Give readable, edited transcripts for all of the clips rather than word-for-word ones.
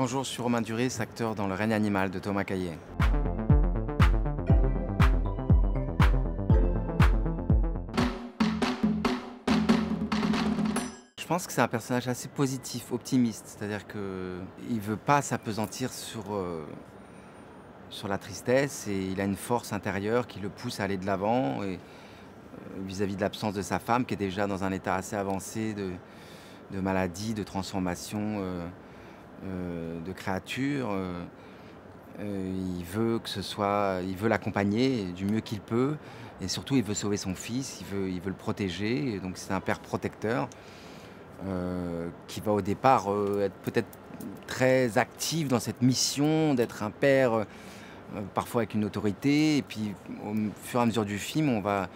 Bonjour, je suis Romain Duris, acteur dans Le règne animal de Thomas Caillet. Je pense que c'est un personnage assez positif, optimiste, c'est-à-dire qu'il ne veut pas s'appesantir sur la tristesse et il a une force intérieure qui le pousse à aller de l'avant et vis-à-vis de l'absence de sa femme qui est déjà dans un état assez avancé de maladie, de transformation de créature. Il veut l'accompagner du mieux qu'il peut et surtout il veut sauver son fils, il veut le protéger. Et donc c'est un père protecteur qui va au départ être peut-être très actif dans cette mission d'être un père, parfois avec une autorité. Et puis au fur et à mesure du film, on va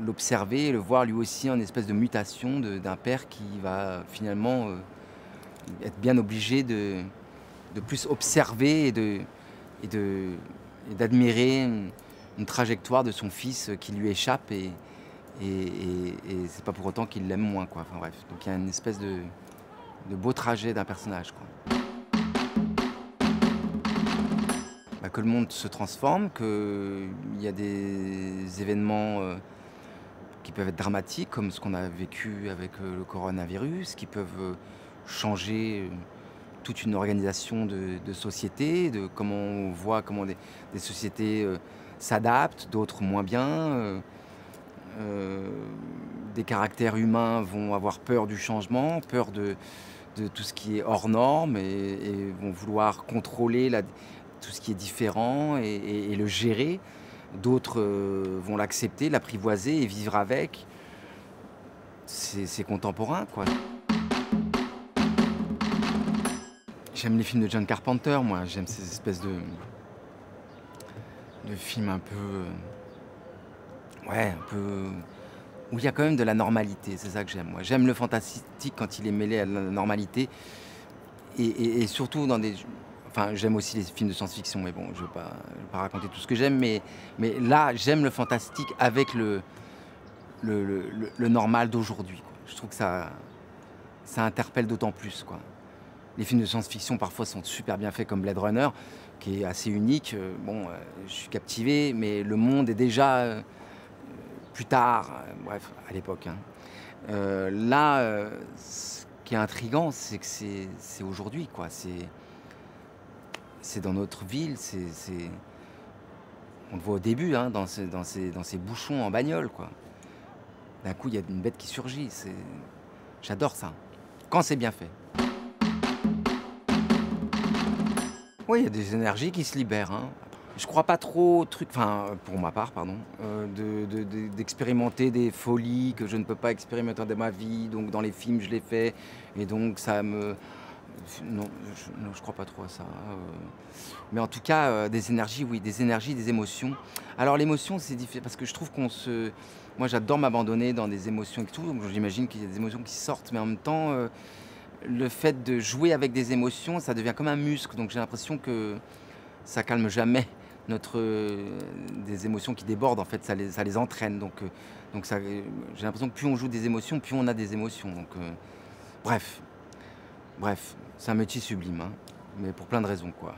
l'observer, le voir lui aussi en espèce de mutation d'un père qui va finalement être bien obligé de plus observer et d'admirer une trajectoire de son fils qui lui échappe et c'est pas pour autant qu'il l'aime moins, quoi. Enfin bref, donc il y a une espèce de beau trajet d'un personnage, quoi. Bah, que le monde se transforme, qu'il y a des événements qui peuvent être dramatiques, comme ce qu'on a vécu avec le coronavirus, qui peuvent changer toute une organisation de société, de comment on voit comment des sociétés s'adaptent, d'autres moins bien. Des caractères humains vont avoir peur du changement, peur de tout ce qui est hors norme et vont vouloir contrôler tout ce qui est différent et le gérer. D'autres vont l'accepter, l'apprivoiser et vivre avec. C'est contemporain, quoi. J'aime les films de John Carpenter, moi. J'aime ces espèces de films un peu... ouais, un peu... où il y a quand même de la normalité, c'est ça que j'aime, moi. J'aime le fantastique quand il est mêlé à la normalité et surtout dans des... Enfin, j'aime aussi les films de science-fiction, mais bon, je vais pas raconter tout ce que j'aime, mais là, j'aime le fantastique avec le normal d'aujourd'hui, quoi. Je trouve que ça interpelle d'autant plus, quoi. Les films de science-fiction, parfois, sont super bien faits, comme Blade Runner, qui est assez unique. Je suis captivé, mais le monde est déjà plus tard, bref, à l'époque, hein. Là, ce qui est intriguant, c'est que c'est aujourd'hui, quoi. C'est dans notre ville, on le voit au début, hein, dans ces bouchons en bagnole, quoi. D'un coup, il y a une bête qui surgit. J'adore ça, quand c'est bien fait. Oui, il y a des énergies qui se libèrent, hein. Je crois pas trop au truc, enfin, pour ma part, pardon, d'expérimenter des folies que je ne peux pas expérimenter dans ma vie. Donc dans les films, je les fais et donc ça me... Non, je crois pas trop à ça. Mais en tout cas, des énergies, oui, des énergies, des émotions. Alors l'émotion, c'est difficile parce que je trouve moi, j'adore m'abandonner dans des émotions et tout, donc j'imagine qu'il y a des émotions qui sortent, mais en même temps, le fait de jouer avec des émotions, ça devient comme un muscle, donc j'ai l'impression que ça calme jamais des émotions qui débordent, en fait, ça les entraîne, donc j'ai l'impression que plus on joue des émotions, plus on a des émotions, donc bref, c'est un métier sublime, hein, mais pour plein de raisons, quoi.